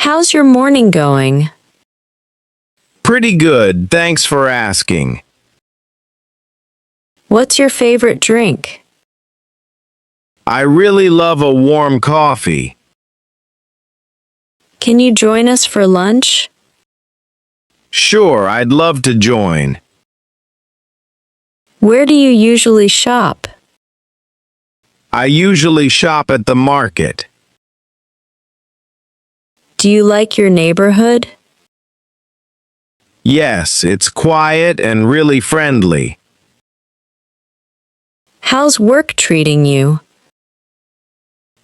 How's your morning going? Pretty good, thanks for asking. What's your favorite drink? I really love a warm coffee. Can you join us for lunch? Sure, I'd love to join. Where do you usually shop? I usually shop at the market. Do you like your neighborhood? Yes, it's quiet and really friendly. How's work treating you?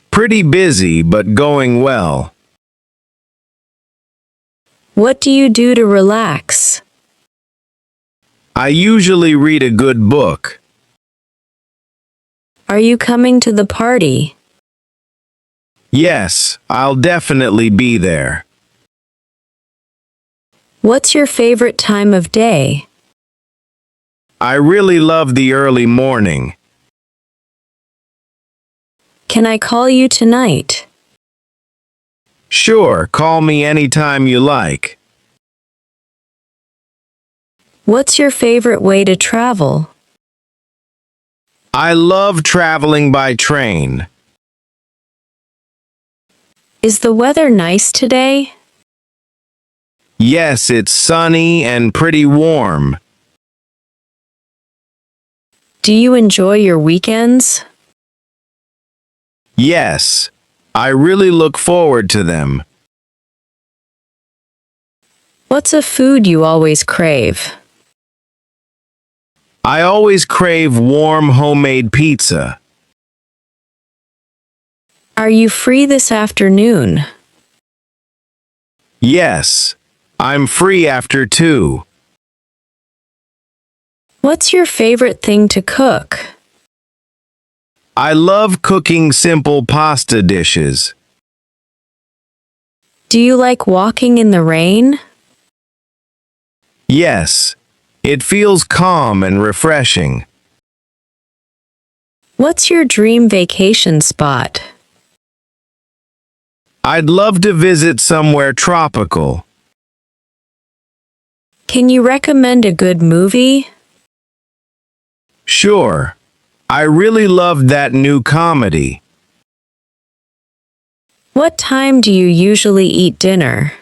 Pretty busy, but going well. What do you do to relax? I usually read a good book. Are you coming to the party? Yes, I'll definitely be there. What's your favorite time of day? I really love the early morning. Can I call you tonight? Sure, call me anytime you like. What's your favorite way to travel? I love traveling by train. Is the weather nice today? Yes, it's sunny and pretty warm. Do you enjoy your weekends? Yes, I really look forward to them. What's a food you always crave? I always crave warm homemade pizza. Are you free this afternoon? Yes, I'm free after 2. What's your favorite thing to cook? I love cooking simple pasta dishes. Do you like walking in the rain? Yes, it feels calm and refreshing. What's your dream vacation spot? I'd love to visit somewhere tropical. Can you recommend a good movie? Sure, I really loved that new comedy. What time do you usually eat dinner?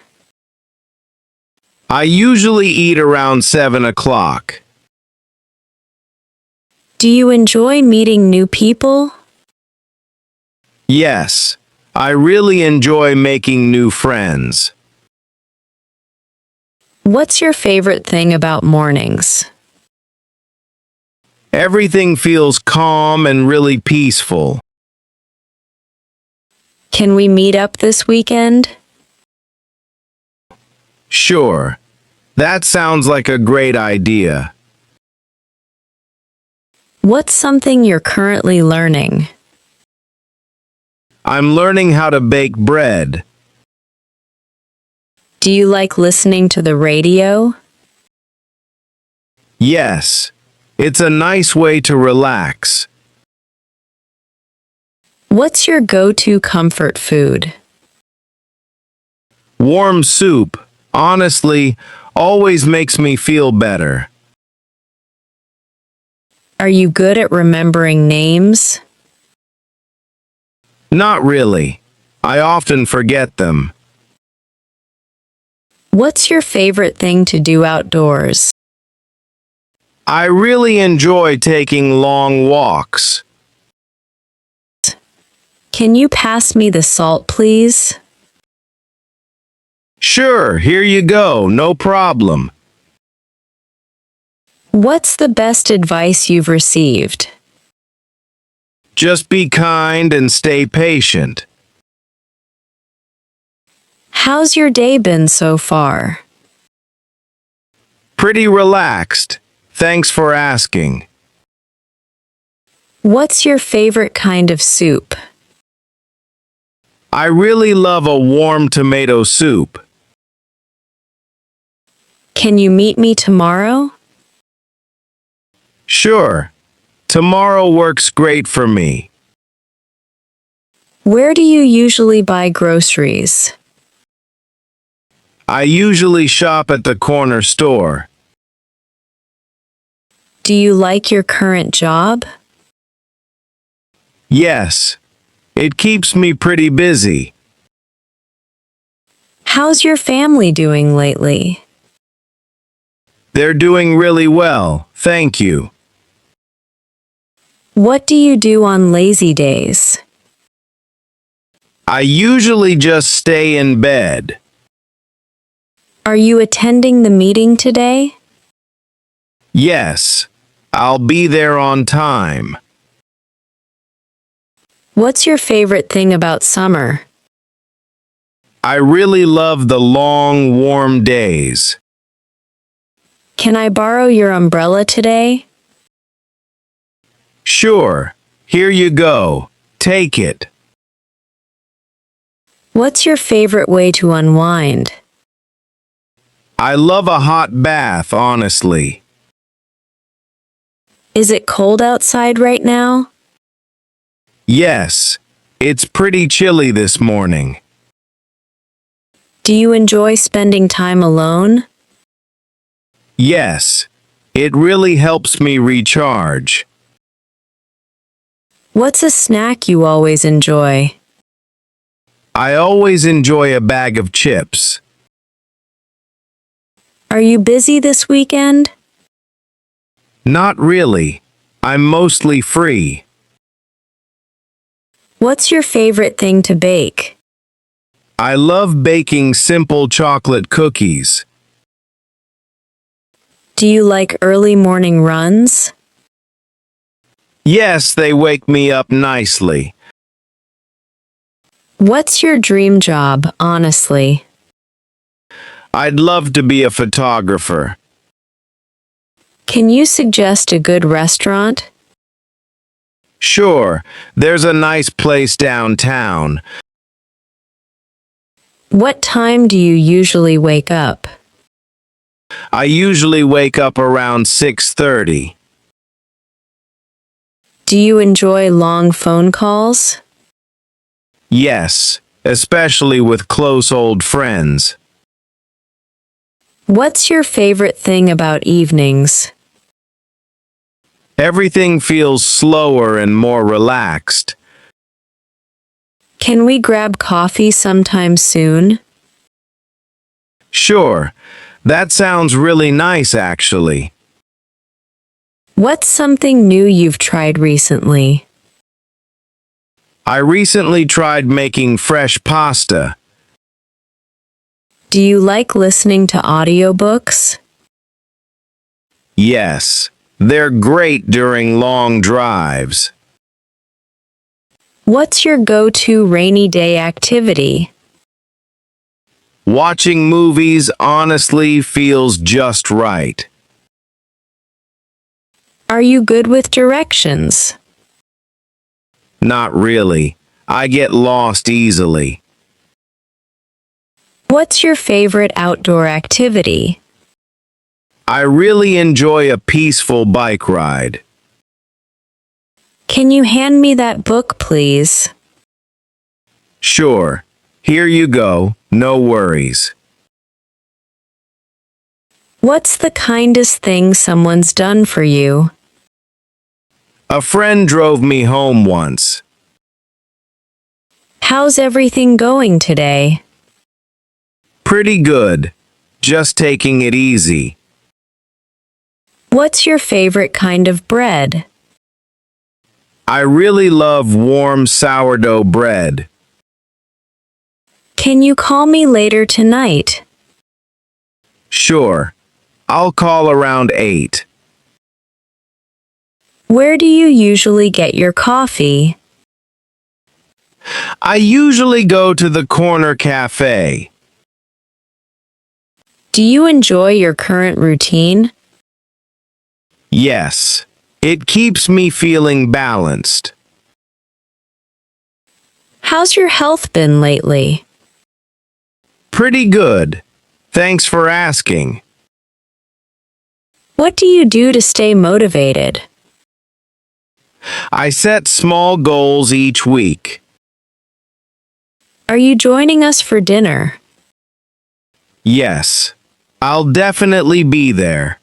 I usually eat around 7 o'clock. Do you enjoy meeting new people? Yes, I really enjoy making new friends. What's your favorite thing about mornings? Everything feels calm and really peaceful. Can we meet up this weekend? Sure, that sounds like a great idea. What's something you're currently learning? I'm learning how to bake bread. Do you like listening to the radio? Yes, it's a nice way to relax. What's your go-to comfort food? Warm soup, honestly, always makes me feel better. Are you good at remembering names? Not really. I often forget them. What's your favorite thing to do outdoors? I really enjoy taking long walks. Can you pass me the salt, please? Sure, here you go, no problem. What's the best advice you've received? Just be kind and stay patient. How's your day been so far? Pretty relaxed. Thanks for asking. What's your favorite kind of soup? I really love a warm tomato soup. Can you meet me tomorrow? Sure. Tomorrow works great for me. Where do you usually buy groceries? I usually shop at the corner store. Do you like your current job? Yes, it keeps me pretty busy. How's your family doing lately? They're doing really well, thank you. What do you do on lazy days? I usually just stay in bed. Are you attending the meeting today? Yes, I'll be there on time. What's your favorite thing about summer? I really love the long, warm days. Can I borrow your umbrella today? Sure, here you go. Take it. What's your favorite way to unwind? I love a hot bath, honestly. Is it cold outside right now? Yes, it's pretty chilly this morning. Do you enjoy spending time alone? Yes, it really helps me recharge. What's a snack you always enjoy? I always enjoy a bag of chips. Are you busy this weekend? Not really. I'm mostly free. What's your favorite thing to bake? I love baking simple chocolate cookies. Do you like early morning runs? Yes, they wake me up nicely. What's your dream job, honestly? I'd love to be a photographer. Can you suggest a good restaurant? Sure, there's a nice place downtown. What time do you usually wake up? I usually wake up around 6:30. Do you enjoy long phone calls? Yes, especially with close old friends. What's your favorite thing about evenings? Everything feels slower and more relaxed. Can we grab coffee sometime soon? Sure, that sounds really nice actually. What's something new you've tried recently? I recently tried making fresh pasta. Do you like listening to audiobooks? Yes, they're great during long drives. What's your go-to rainy day activity? Watching movies honestly feels just right. Are you good with directions? Not really. I get lost easily. What's your favorite outdoor activity? I really enjoy a peaceful bike ride. Can you hand me that book, please? Sure. Here you go. No worries. What's the kindest thing someone's done for you? A friend drove me home once. How's everything going today? Pretty good. Just taking it easy. What's your favorite kind of bread? I really love warm sourdough bread. Can you call me later tonight? Sure. I'll call around 8. Where do you usually get your coffee? I usually go to the corner cafe. Do you enjoy your current routine? Yes. It keeps me feeling balanced. How's your health been lately? Pretty good. Thanks for asking. What do you do to stay motivated? I set small goals each week. Are you joining us for dinner? Yes, I'll definitely be there.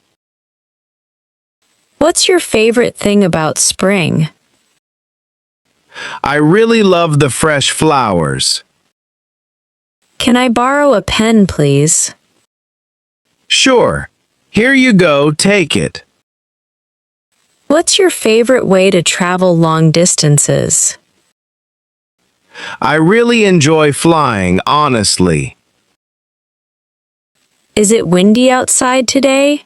What's your favorite thing about spring? I really love the fresh flowers. Can I borrow a pen, please? Sure. Here you go, take it. What's your favorite way to travel long distances? I really enjoy flying, honestly. Is it windy outside today?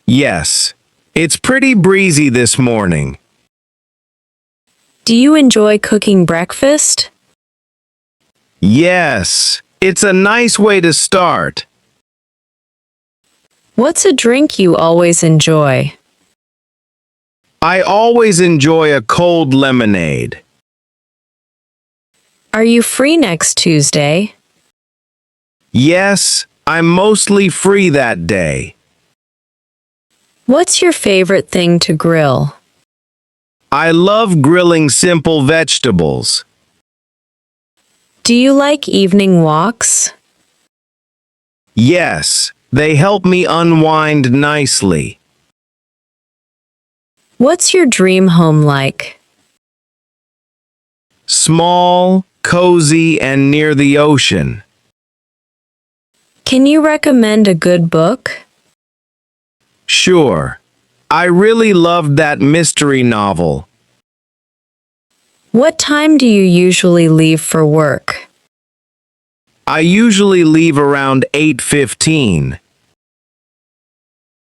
Yes, it's pretty breezy this morning. Do you enjoy cooking breakfast? Yes, it's a nice way to start. What's a drink you always enjoy? I always enjoy a cold lemonade. Are you free next Tuesday? Yes, I'm mostly free that day. What's your favorite thing to grill? I love grilling simple vegetables. Do you like evening walks? Yes, they help me unwind nicely. What's your dream home like? Small, cozy, and near the ocean. Can you recommend a good book? Sure. I really loved that mystery novel. What time do you usually leave for work? I usually leave around 8:15.